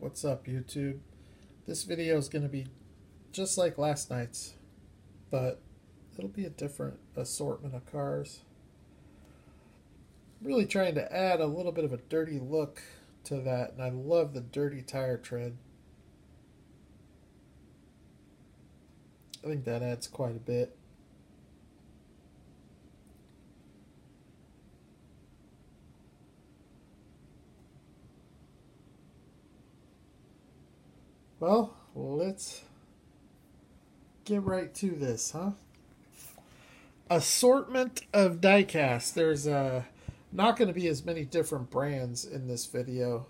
What's up, YouTube? This video is going to be just like last night's, but it'll be a different assortment of cars. I'm really trying to add a little bit of a dirty look to that, and I love the dirty tire tread. I think that adds quite a bit. Well, let's get right to this, huh? Assortment of diecast. There's not going to be as many different brands in this video.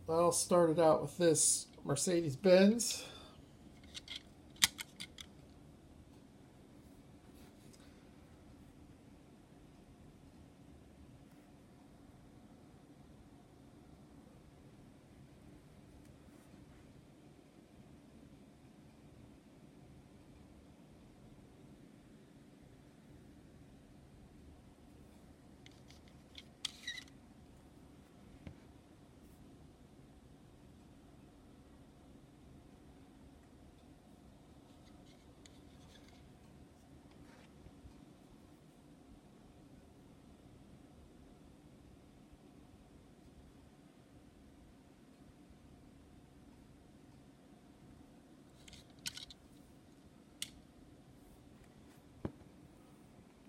I'll start it out with this Mercedes-Benz.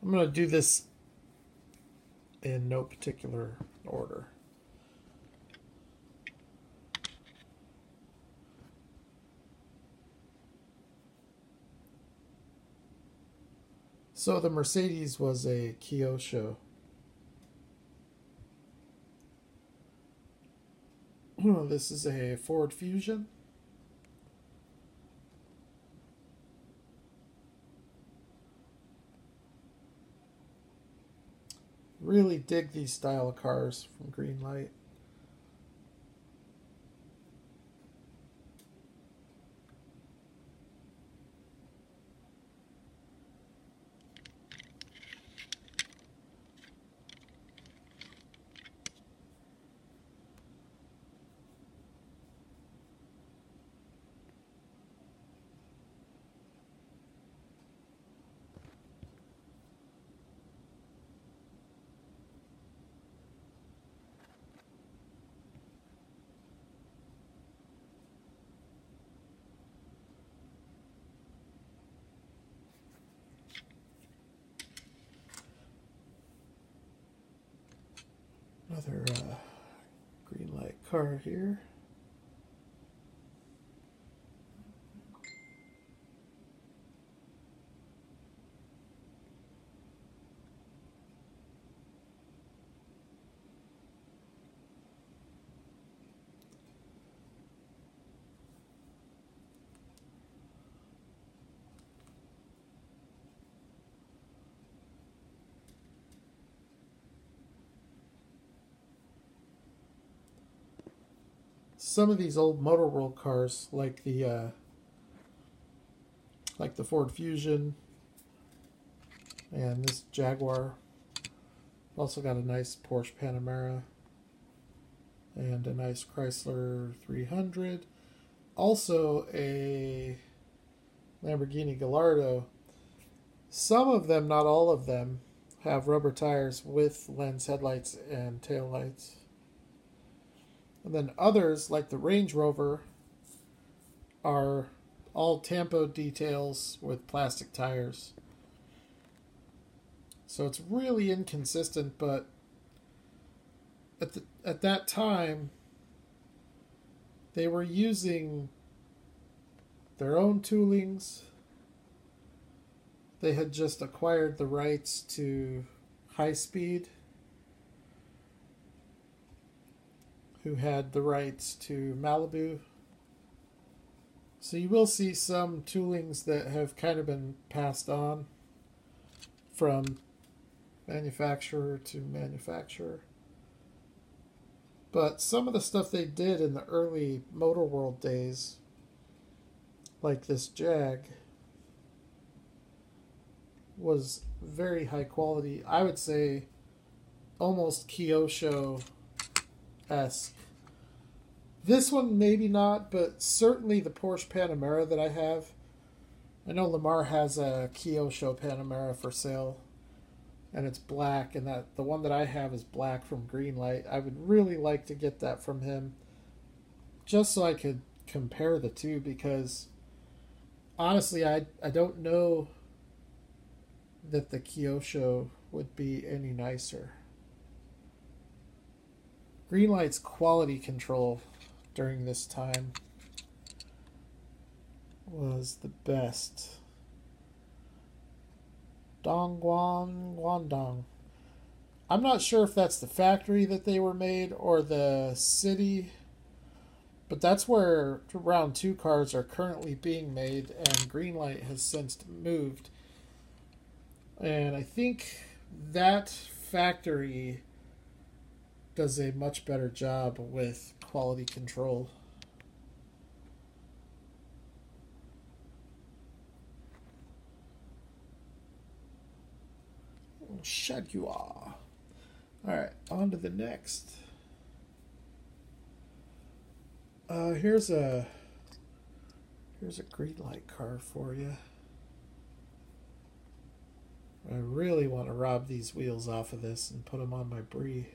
I'm going to do this in no particular order. So the Mercedes was a Kyosho. This is a Ford Fusion. Really dig these style of cars from Greenlight. Another Greenlight car here. Some of these old Motor World cars, like the Ford Fusion and this Jaguar, also got a nice Porsche Panamera and a nice Chrysler 300. Also a Lamborghini Gallardo. Some of them, not all of them, have rubber tires with lens headlights and tail lights. And then others, like the Range Rover, are all tampo details with plastic tires. So it's really inconsistent, but at that time, they were using their own toolings. They had just acquired the rights to High Speed, who had the rights to Malibu. So you will see some toolings that have kind of been passed on from manufacturer to manufacturer. But some of the stuff they did in the early Motor World days, like this Jag, was very high quality. I would say almost Kyosho-esque This one maybe not, but certainly the Porsche Panamera that I have. I know Lamar has a Kyosho Panamera for sale, and it's black, and that the one that I have is black from Greenlight. I would really like to get that from him, just so I could compare the two, because honestly, I don't know that the Kyosho would be any nicer. Greenlight's quality control during this time was the best. Dongguan Guangdong. I'm not sure if that's the factory that they were made or the city, but that's where round 2 cars are currently being made, and Greenlight has since moved. And I think that factory does a much better job with quality control. Jaguar. Alright, on to the next. Here's a Greenlight car for you. I really want to rob these wheels off of this and put them on my Brie.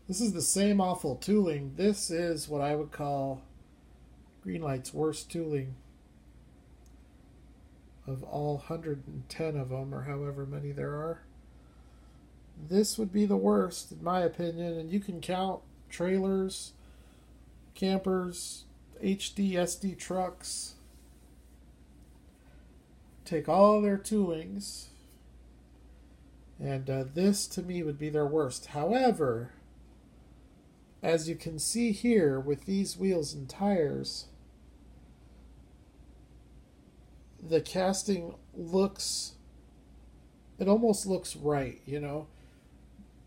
This is the same awful tooling. This is what I would call Greenlight's worst tooling of all 110 of them, or however many there are. This would be the worst, in my opinion, and you can count trailers, campers, HD, SD trucks. Take all their toolings, and this to me would be their worst. However, as you can see here with these wheels and tires, the casting looks, it almost looks right, you know.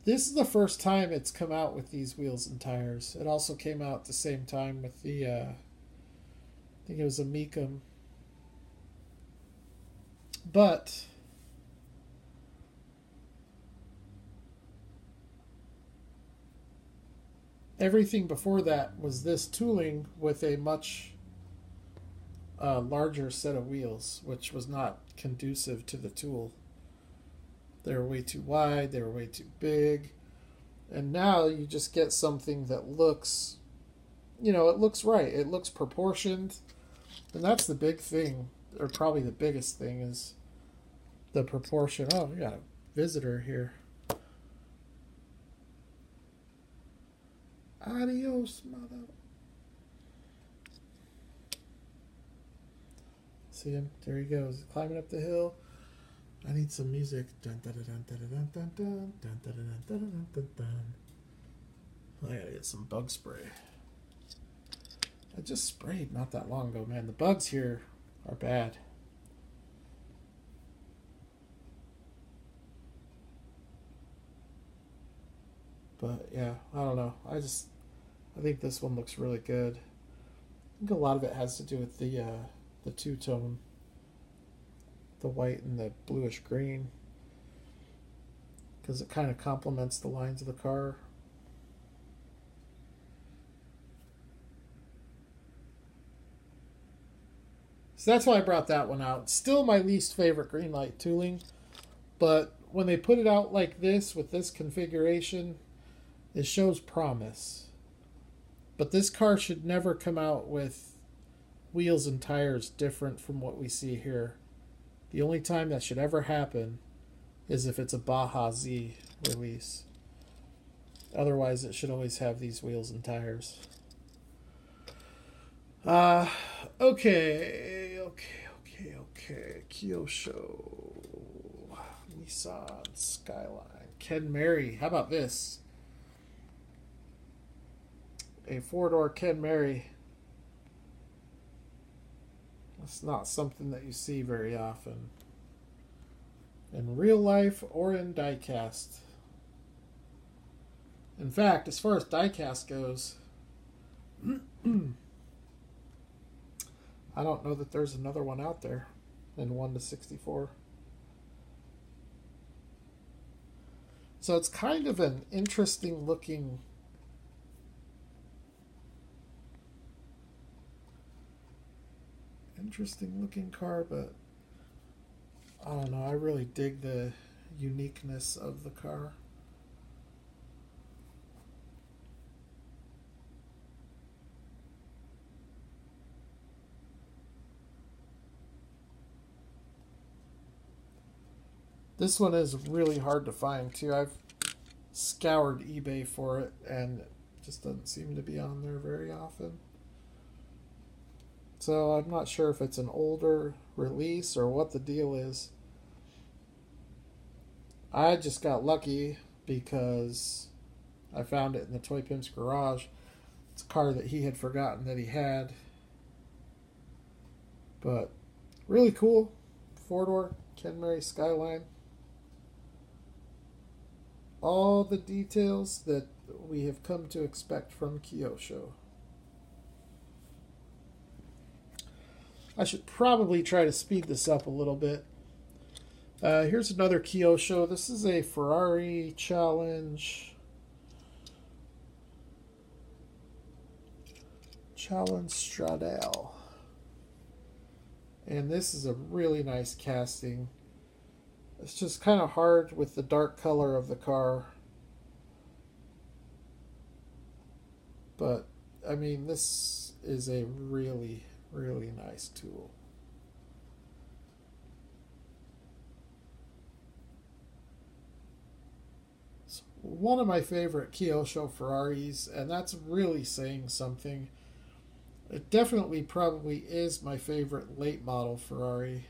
This is the first time it's come out with these wheels and tires. It also came out at the same time with the, I think it was a Mecum. But everything before that was this tooling with a much larger set of wheels, which was not conducive to the tool. They were way too wide, they were way too big, and now you just get something that looks, you know, it looks right, it looks proportioned, and that's the big thing, or probably the biggest thing, is the proportion. Oh, we got a visitor here. Adios, mother. See him? There he goes, climbing up the hill. I need some music. Dun, dun, dun, dun, dun, dun, dun, dun, dun, dun, dun, dun, dun, dun. I gotta get some bug spray. I just sprayed not that long ago, man. The bugs here are bad. But yeah, I don't know. I think this one looks really good. I think a lot of it has to do with the two-tone, the white and the bluish green, because it kind of complements the lines of the car. So that's why I brought that one out. Still my least favorite Greenlight tooling, but when they put it out like this with this configuration, it shows promise. But this car should never come out with wheels and tires different from what we see here. The only time that should ever happen is if it's a Baja Z release. Otherwise, it should always have these wheels and tires. Okay. Kyosho, Nissan Skyline, Ken Mary. How about this? A four-door Ken Mary. It's not something that you see very often in real life or in diecast. In fact, as far as diecast goes, I don't know that there's another one out there in 1/64. So it's kind of an interesting looking car, but I don't know, I really dig the uniqueness of the car. This one is really hard to find too. I've scoured eBay for it and it just doesn't seem to be on there very often. So I'm not sure if it's an older release or what the deal is. I just got lucky because I found it in the Toy Pimp's garage. It's a car that he had forgotten that he had. But really cool. Four-door Ken Murray Skyline. All the details that we have come to expect from Kyosho. I should probably try to speed this up a little bit. Here's another Kyosho. This is a Ferrari Challenge Stradale. And this is a really nice casting. It's just kind of hard with the dark color of the car. But, I mean, this is a really, really nice tool. It's one of my favorite Kyosho Ferraris, and that's really saying something. It definitely probably is my favorite late model Ferrari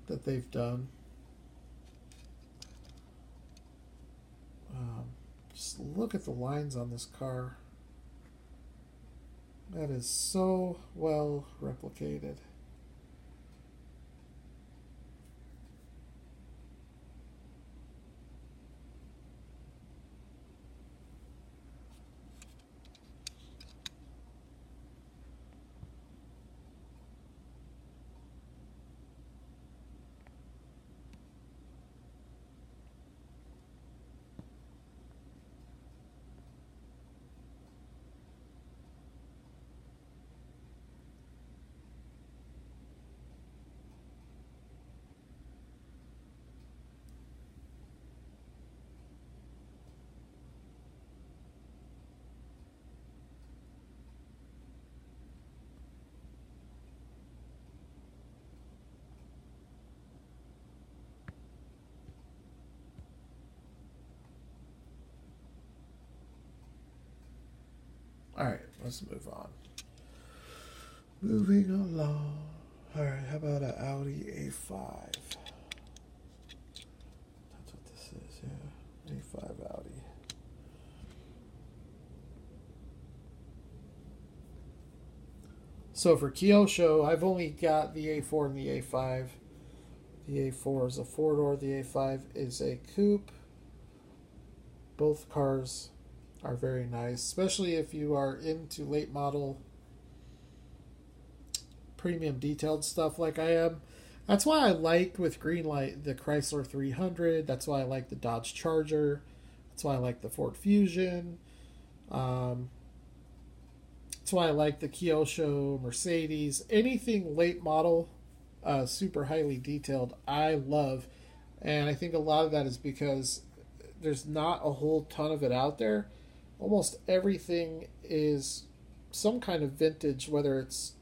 that they've done. Just look at the lines on this car. That is so well replicated. Alright, let's move on. Moving along. Alright, how about an Audi A5? That's what this is, yeah. A5 Audi. So for Kyosho, I've only got the A4 and the A5. The A4 is a four-door, the A5 is a coupe. Both cars are very nice, especially if you are into late model premium detailed stuff like I am. That's why I like with Greenlight the Chrysler 300. That's why I like the Dodge Charger. That's why I like the Ford Fusion. That's why I like the Kyosho, Mercedes. Anything late model, super highly detailed, I love. And I think a lot of that is because there's not a whole ton of it out there. Almost everything is some kind of vintage, whether it's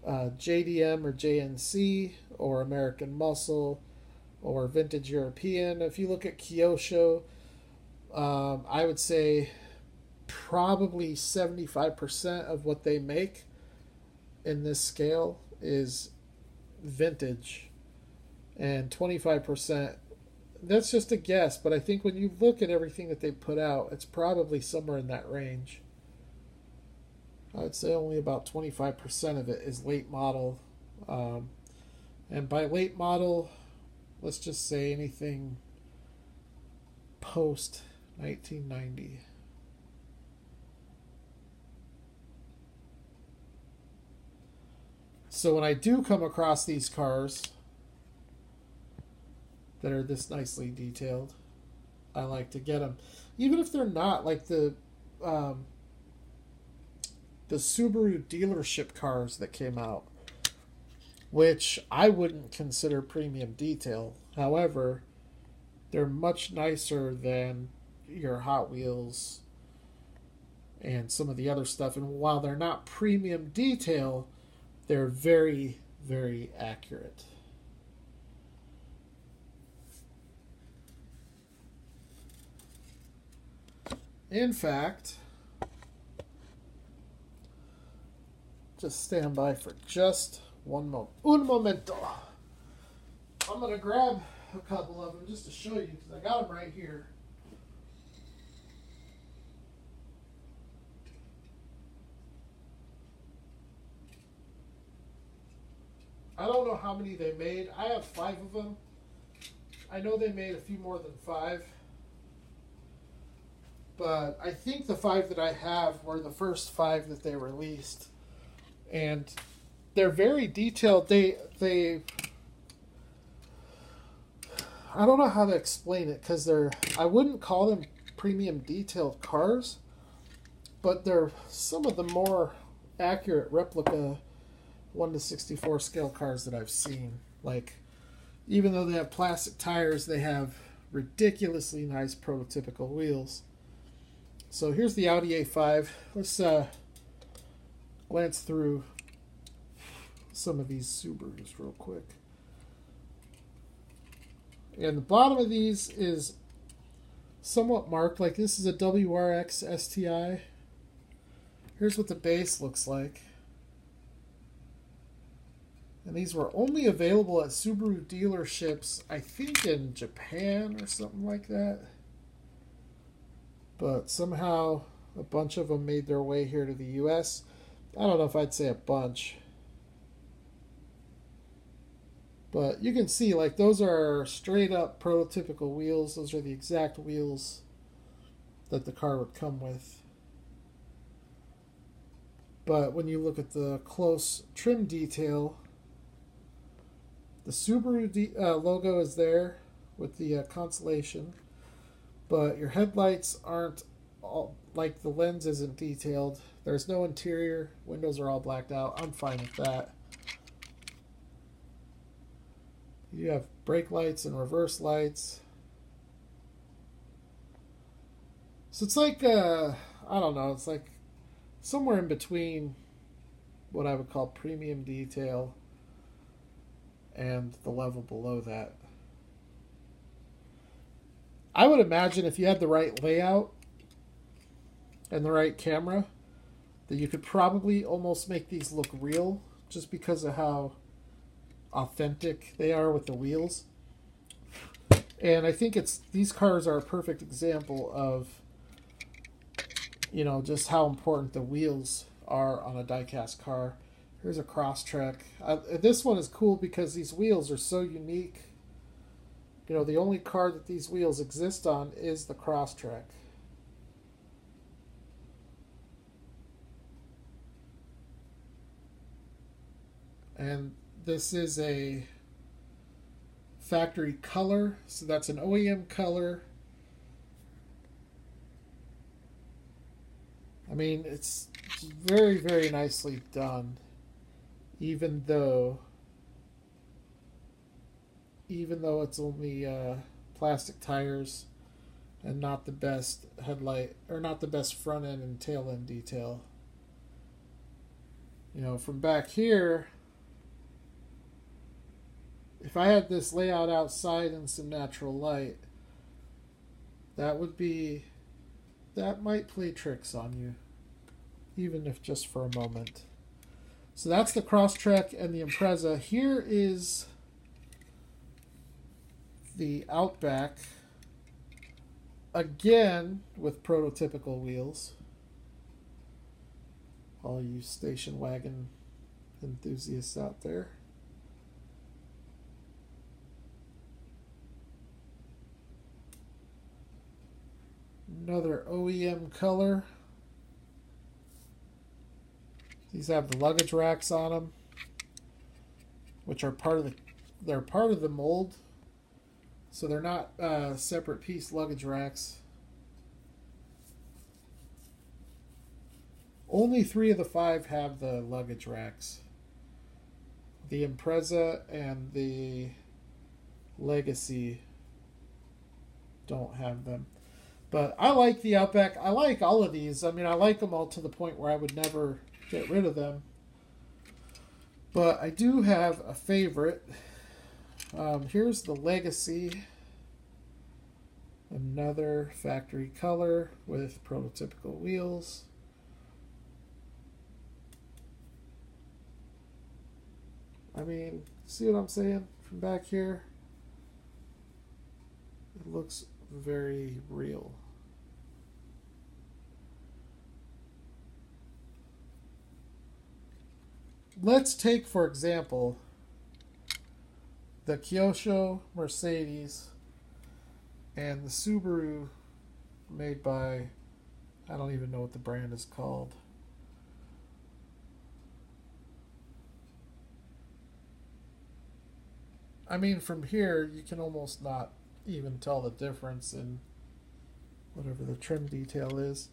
JDM or JNC or American Muscle or vintage European. If you look at Kyosho, I would say probably 75% of what they make in this scale is vintage, and 25%, that's just a guess, but I think when you look at everything that they put out, it's probably somewhere in that range. I'd say only about 25% of it is late model. And by late model, let's just say anything post 1990. So when I do come across these cars that are this nicely detailed, I like to get them, even if they're not like the Subaru dealership cars that came out, which I wouldn't consider premium detail. However, they're much nicer than your Hot Wheels and some of the other stuff. And while they're not premium detail, they're very, very accurate. In fact, just stand by for just one moment. Un momento. I'm going to grab a couple of them just to show you because I got them right here. I don't know how many they made. I have 5 of them. I know they made a few more than 5. But I think the 5 that I have were the first 5 that they released. And they're very detailed. They I don't know how to explain it because I wouldn't call them premium detailed cars, but they're some of the more accurate replica 1/64 scale cars that I've seen. Like, even though they have plastic tires, they have ridiculously nice prototypical wheels. So here's the Audi A5. Let's glance through some of these Subarus real quick. And the bottom of these is somewhat marked, like this is a WRX STI. Here's what the base looks like. And these were only available at Subaru dealerships, I think in Japan or something like that. But somehow a bunch of them made their way here to the US. I don't know if I'd say a bunch. But you can see, like, those are straight up prototypical wheels. Those are the exact wheels that the car would come with. But when you look at the close trim detail, the Subaru logo is there with the Constellation. But your headlights aren't all, like the lens isn't detailed. There's no interior. Windows are all blacked out. I'm fine with that. You have brake lights and reverse lights. So it's like, I don't know, it's like somewhere in between what I would call premium detail and the level below that. I would imagine if you had the right layout and the right camera, that you could probably almost make these look real just because of how authentic they are with the wheels. And I think these cars are a perfect example of, you know, just how important the wheels are on a diecast car. Here's a Crosstrek. This one is cool because these wheels are so unique. You know, the only car that these wheels exist on is the Crosstrek. And this is a factory color, so that's an OEM color. I mean, it's very, very nicely done, even though it's only plastic tires and not the best headlight, or not the best front end and tail end detail. You know, from back here, if I had this layout outside in some natural light, that might play tricks on you, even if just for a moment. So that's the Crosstrek and the Impreza. Here is the Outback, again with prototypical wheels. All you station wagon enthusiasts out there. Another OEM color. These have the luggage racks on them, which are part of the mold So they're not separate piece luggage racks. Only 3 of the 5 have the luggage racks. The Impreza and the Legacy don't have them. But I like the Outback. I like all of these. I mean, I like them all to the point where I would never get rid of them. But I do have a favorite. Here's the Legacy. Another factory color with prototypical wheels. I mean, see what I'm saying from back here? It looks very real. Let's take, for example, the Kyosho Mercedes and the Subaru made by, I don't even know what the brand is called. I mean, from here, you can almost not even tell the difference in whatever the trim detail is.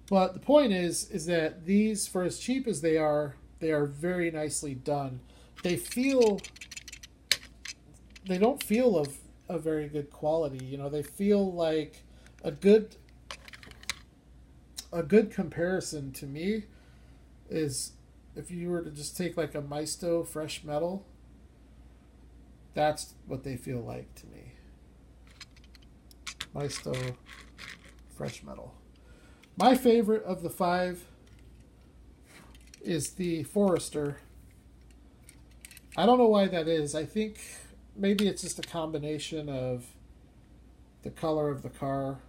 But the point is that these, for as cheap as they are very nicely done. They don't feel of a very good quality. You know, they feel like a good comparison to me is if you were to just take like a Maisto fresh metal. That's what they feel like to me. Maisto fresh metal. My favorite of the 5 is the Forester. I don't know why that is. I think maybe it's just a combination of the color of the car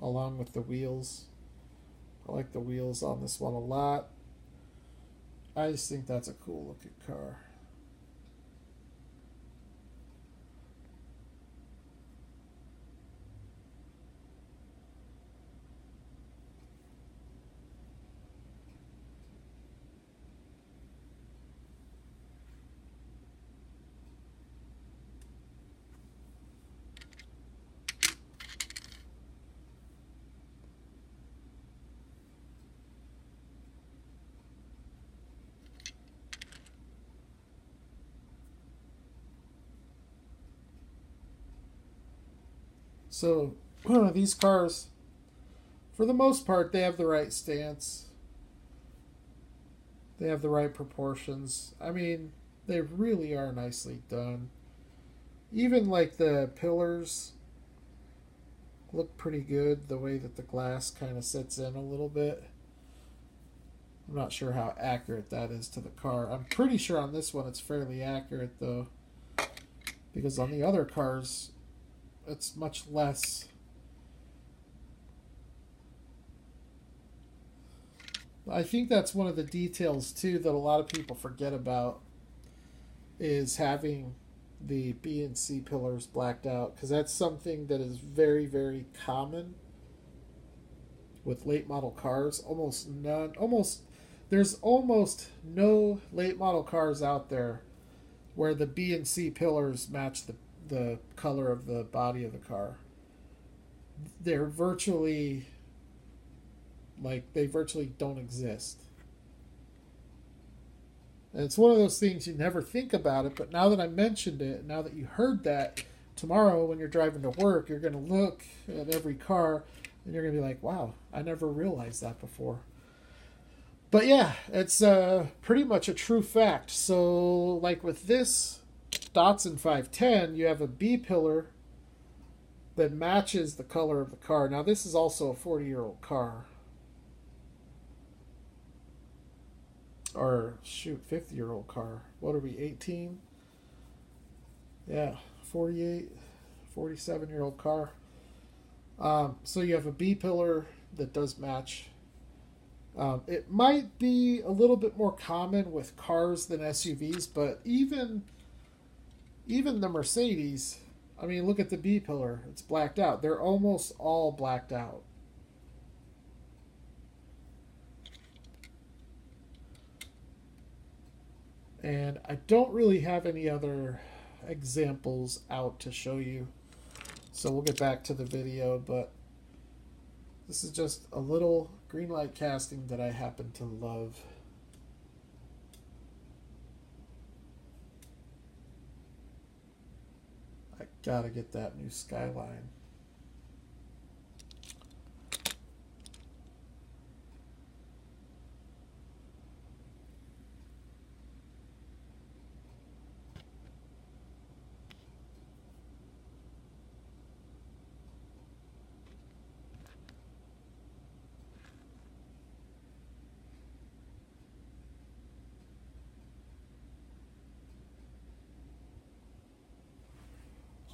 along with the wheels. I like the wheels on this one a lot. I just think that's a cool looking car. So these cars, for the most part, they have the right stance. They have the right proportions. I mean, they really are nicely done. Even like the pillars look pretty good, the way that the glass kind of sits in a little bit. I'm not sure how accurate that is to the car. I'm pretty sure on this one it's fairly accurate though, because on the other cars it's much less. I think that's one of the details too that a lot of people forget about, is having the B and C pillars blacked out, because that's something that is very, very common with late model cars. There's almost no late model cars out there where the B and C pillars match the color of the body of the car. They're virtually they virtually don't exist. And it's one of those things you never think about it, but now that I mentioned it, now that you heard that, tomorrow when you're driving to work, you're going to look at every car and you're going to be like, wow, I never realized that before. But yeah, it's pretty much a true fact. So like with this Datsun 510, you have a B pillar that matches the color of the car. Now this is also a 40-year-old car. Or shoot, 50-year-old car. What are we, 18? Yeah, 48, 47-year-old car. So you have a B pillar that does match. It might be a little bit more common with cars than SUVs, but even the Mercedes, I mean, look at the B pillar. It's blacked out. They're almost all blacked out. And I don't really have any other examples out to show you. So we'll get back to the video, but this is just a little green light casting that I happen to love. I gotta get that new skyline.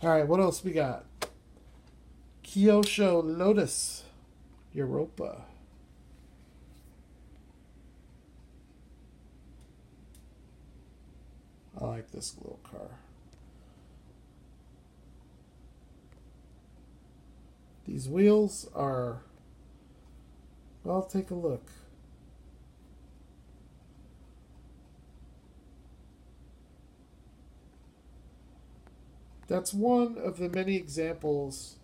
All right, what else we got? Kyosho Lotus Europa. I like this little car. These wheels are, well, take a look. That's one of the many examples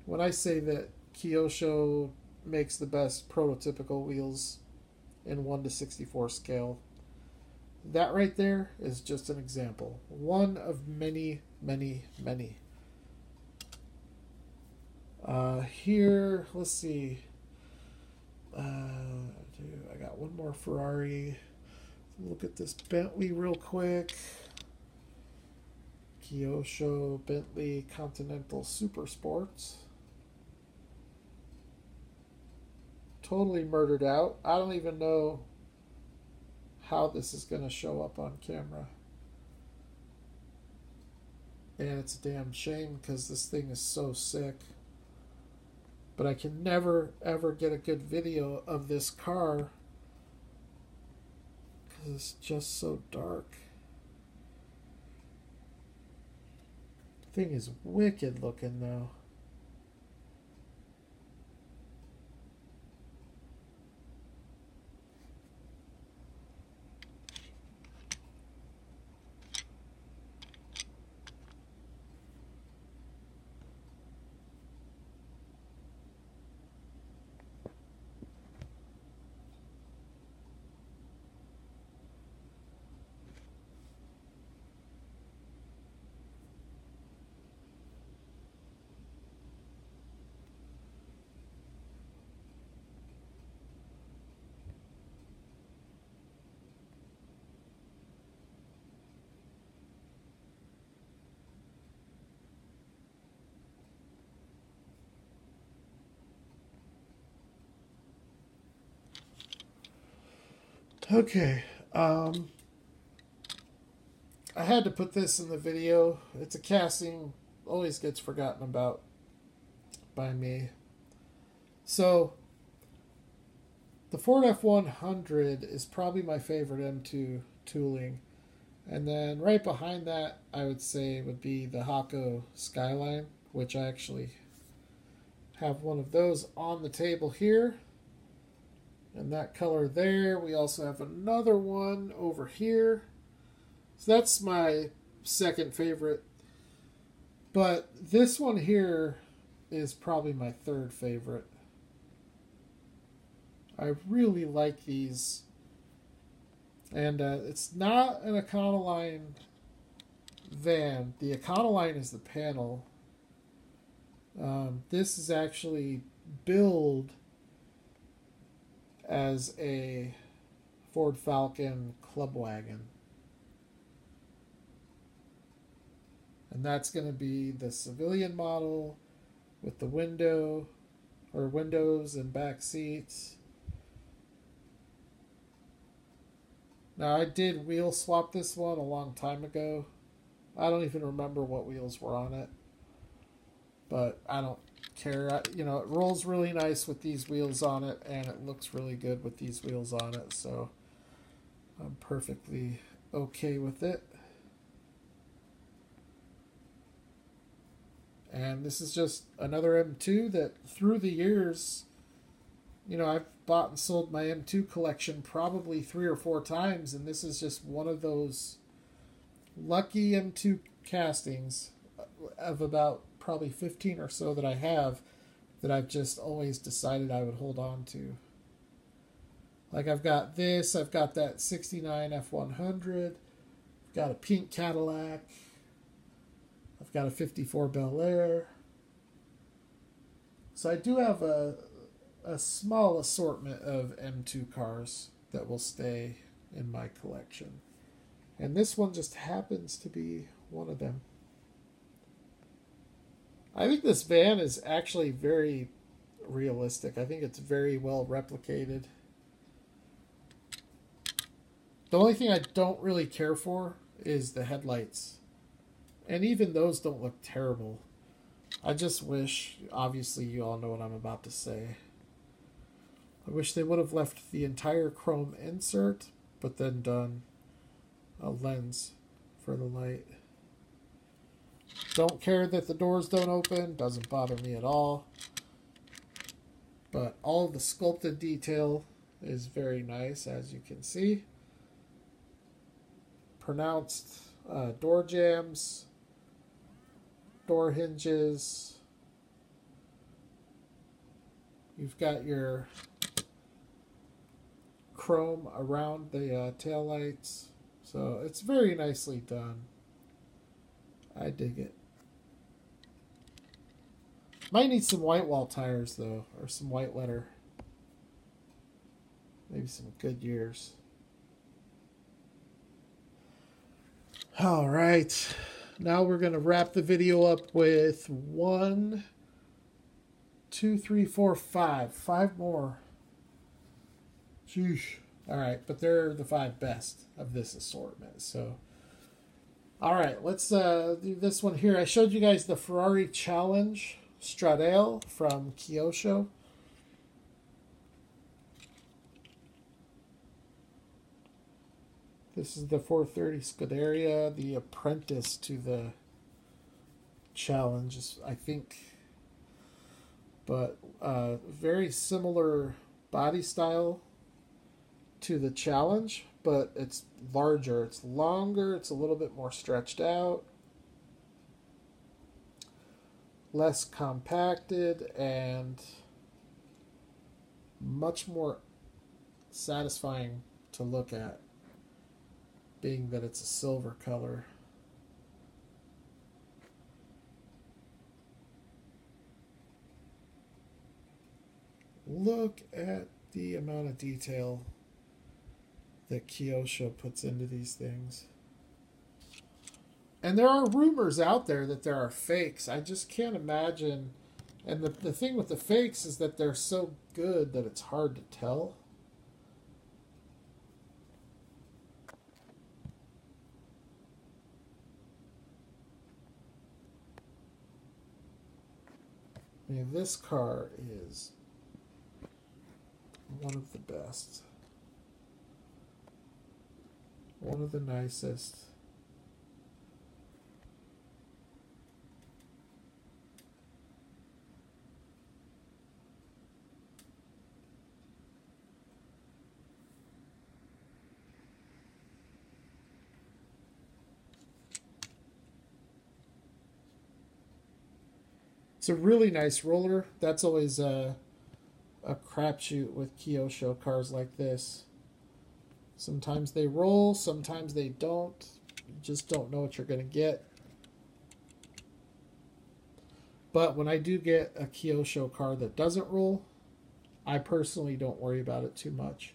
when I say that Kyosho makes the best prototypical wheels in 1:64 scale. That right there is just an example. One of many, many, many. Here, let's see. I got one more Ferrari. Look at this Bentley real quick. Kyosho Bentley Continental Super Sports. Totally murdered out. I don't even know how this is going to show up on camera. And it's a damn shame because this thing is so sick. But I can never ever get a good video of this car because it's just so dark. The thing is wicked looking though. Okay, I had to put this in the video. It's a casting, always gets forgotten about by me. So, the Ford F100 is probably my favorite M2 tooling. And then right behind that, I would say would be the Hakko Skyline, which I actually have one of those on the table here. And that color there. We also have another one over here. So that's my second favorite. But this one here is probably my third favorite. I really like these. And it's not an Econoline van. The Econoline is the panel. This is actually billed as a Ford Falcon Club Wagon. And that's going to be the civilian model with the window or windows and back seats. Now I did wheel swap this one a long time ago. I don't even remember what wheels were on it. But I don't care. You know, it rolls really nice with these wheels on it, and it looks really good with these wheels on it, so I'm perfectly okay with it. And this is just another M2 that through the years, you know, I've bought and sold my M2 collection probably 3 or 4 times, and this is just one of those lucky M2 castings of about probably 15 or so that I have that I've just always decided I would hold on to. Like I've got this, I've got that 69 F100, I've got a pink Cadillac, I've got a 54 Bel Air. So I do have a small assortment of M2 cars that will stay in my collection. And this one just happens to be one of them. I think this van is actually very realistic. I think it's very well replicated. The only thing I don't really care for is the headlights. And even those don't look terrible. I just wish, obviously you all know what I'm about to say. I wish they would have left the entire chrome insert, but then done a lens for the light. Don't care that the doors don't open, doesn't bother me at all. But all of the sculpted detail is very nice, as you can see. Pronounced door jambs, door hinges. You've got your chrome around the tail lights. So it's very nicely done. I dig it. Might need some white wall tires though, or some white letter. Maybe some Goodyears. All right. Now we're going to wrap the video up with 1, 2, 3, 4, 5. 5 more. Sheesh. All right, but they're the 5 best of this assortment. So, all right, let's do this one here. I showed you guys the Ferrari Challenge Stradale from Kyosho. This is the 430 Scuderia, the apprentice to the Challenge, I think. But very similar body style to the Challenge, but it's larger, it's longer, it's a little bit more stretched out, less compacted, and much more satisfying to look at, being that it's a silver color. Look at the amount of detail that Kyosho puts into these things. And there are rumors out there that there are fakes. I just can't imagine. And the thing with the fakes is that they're so good that it's hard to tell. I mean, this car is one of the best. One of the nicest. It's a really nice roller. That's always a crapshoot with Kyosho cars like this. Sometimes they roll, sometimes they don't. You just don't know what you're going to get. But when I do get a Kyosho car that doesn't roll, I personally don't worry about it too much.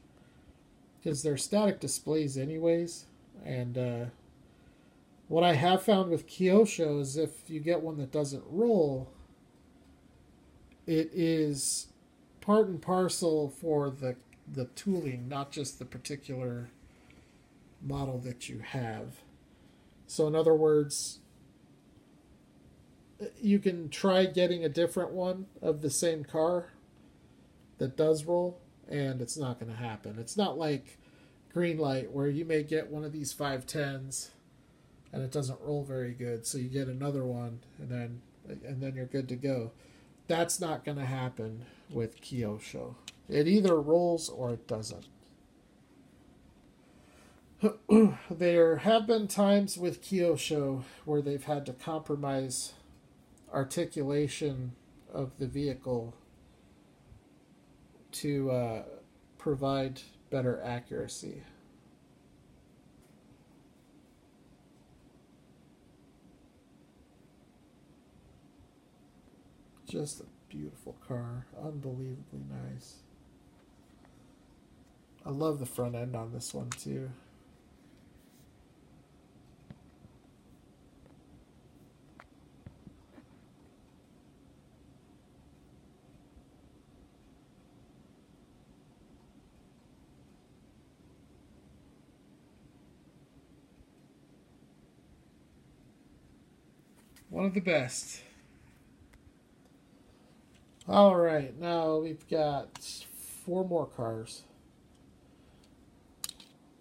Because they're static displays anyways. And what I have found with Kyosho is if you get one that doesn't roll, it is part and parcel for the tooling, not just the particular model that you have. So in other words, you can try getting a different one of the same car that does roll, and it's not going to happen. It's not like Greenlight, where you may get one of these 510s and it doesn't roll very good, so you get another one and then you're good to go. That's not going to happen with Kyosho. It either rolls or it doesn't. There have been times with Kyosho where they've had to compromise articulation of the vehicle to provide better accuracy. Just a beautiful car. Unbelievably nice. I love the front end on this one too. One of the best. All right, now we've got 4 more cars.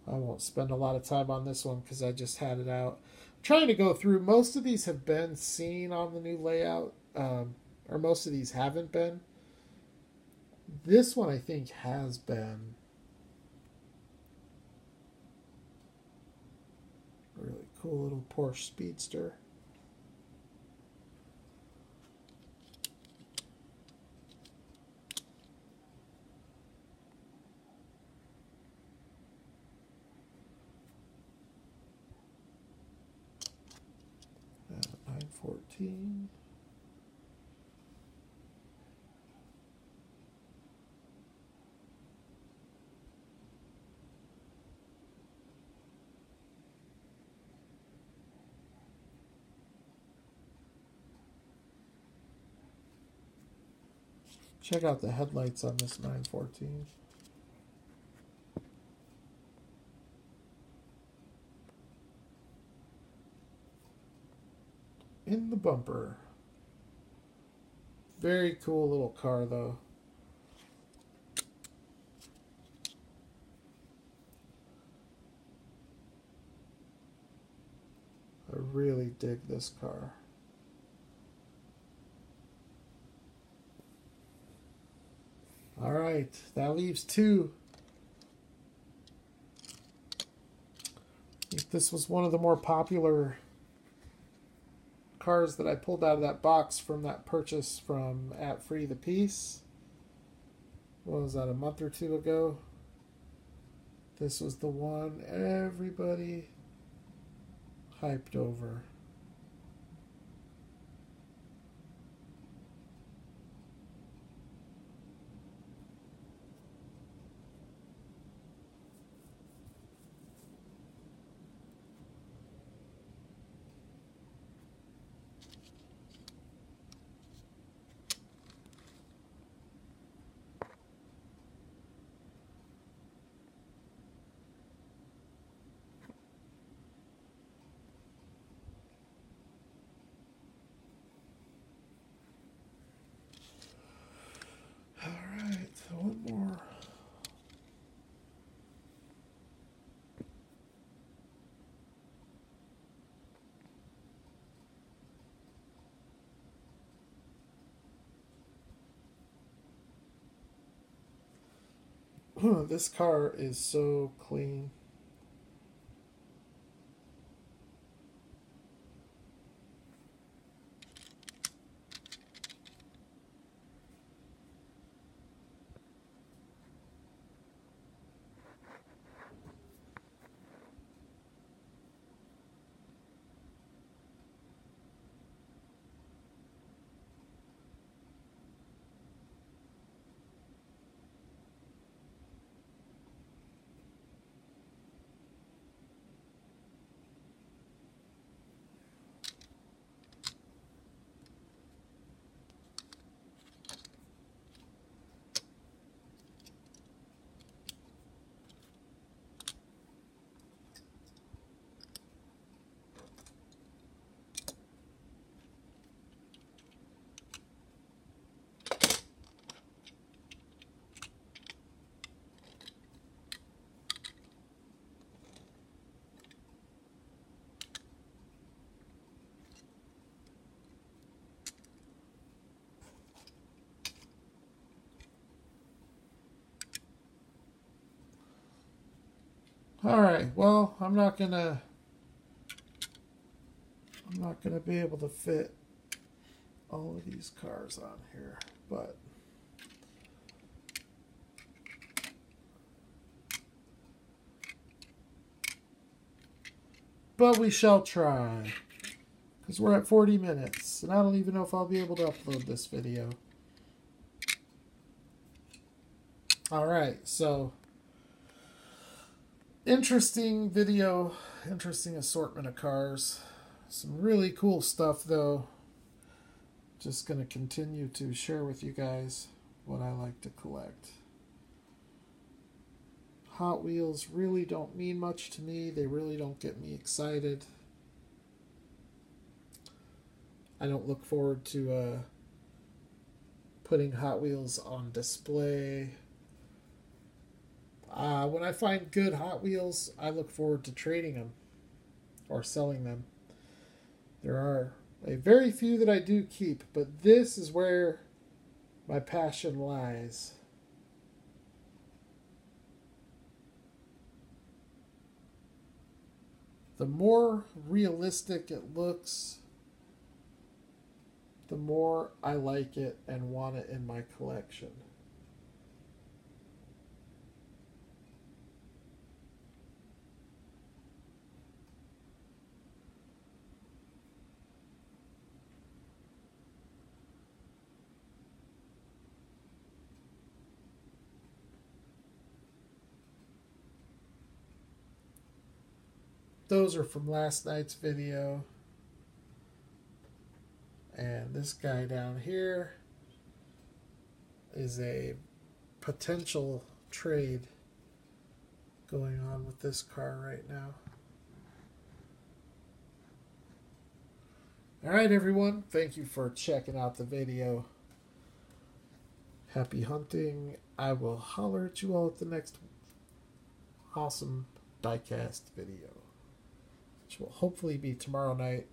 I won't spend a lot of time on this one because I just had it out. I'm trying to go through. Most of these have been seen on the new layout, or most of these haven't been. This one I think has been. Really cool little Porsche Speedster. At 914. Check out the headlights on this 914. In the bumper. Very cool little car though. I really dig this car. All right, that leaves 2. I think this was one of the more popular cars that I pulled out of that box from that purchase from at Free the Piece. What was that, a month or 2 ago? This was the one everybody hyped over. All right, so one more. This car is so clean. Alright, well, I'm not gonna be able to fit all of these cars on here, but we shall try, because we're at 40 minutes, and I don't even know if I'll be able to upload this video. Alright, so interesting video, interesting assortment of cars. Some really cool stuff, though. Just going to continue to share with you guys what I like to collect. Hot Wheels really don't mean much to me. They really don't get me excited. I don't look forward to putting Hot Wheels on display. When I find good Hot Wheels, I look forward to trading them or selling them. There are a very few that I do keep, but this is where my passion lies. The more realistic it looks, the more I like it and want it in my collection. Those are from last night's video. And this guy down here is a potential trade going on with this car right now. Alright everyone, thank you for checking out the video. Happy hunting. I will holler at you all at the next awesome diecast video, which will hopefully be tomorrow night,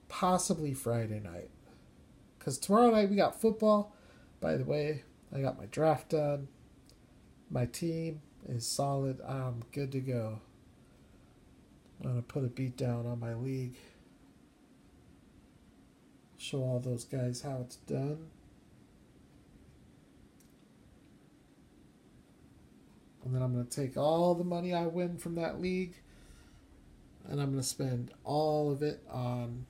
possibly Friday night, because tomorrow night we got football. By the way, I got my draft done. My team is solid. I'm good to go. I'm going to put a beat down on my league. Show all those guys how it's done. And then I'm going to take all the money I win from that league, and I'm going to spend all of it on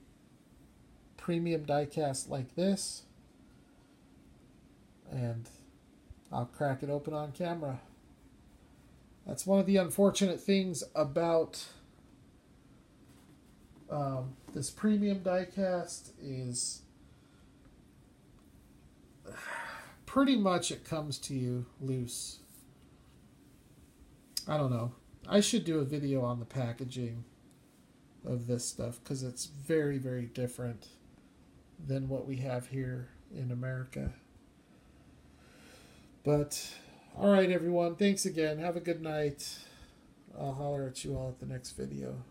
premium diecast like this. And I'll crack it open on camera. That's one of the unfortunate things about this premium diecast is pretty much it comes to you loose. I don't know. I should do a video on the packaging of this stuff because it's very, very different than what we have here in America. But, alright everyone, thanks again. Have a good night. I'll holler at you all at the next video.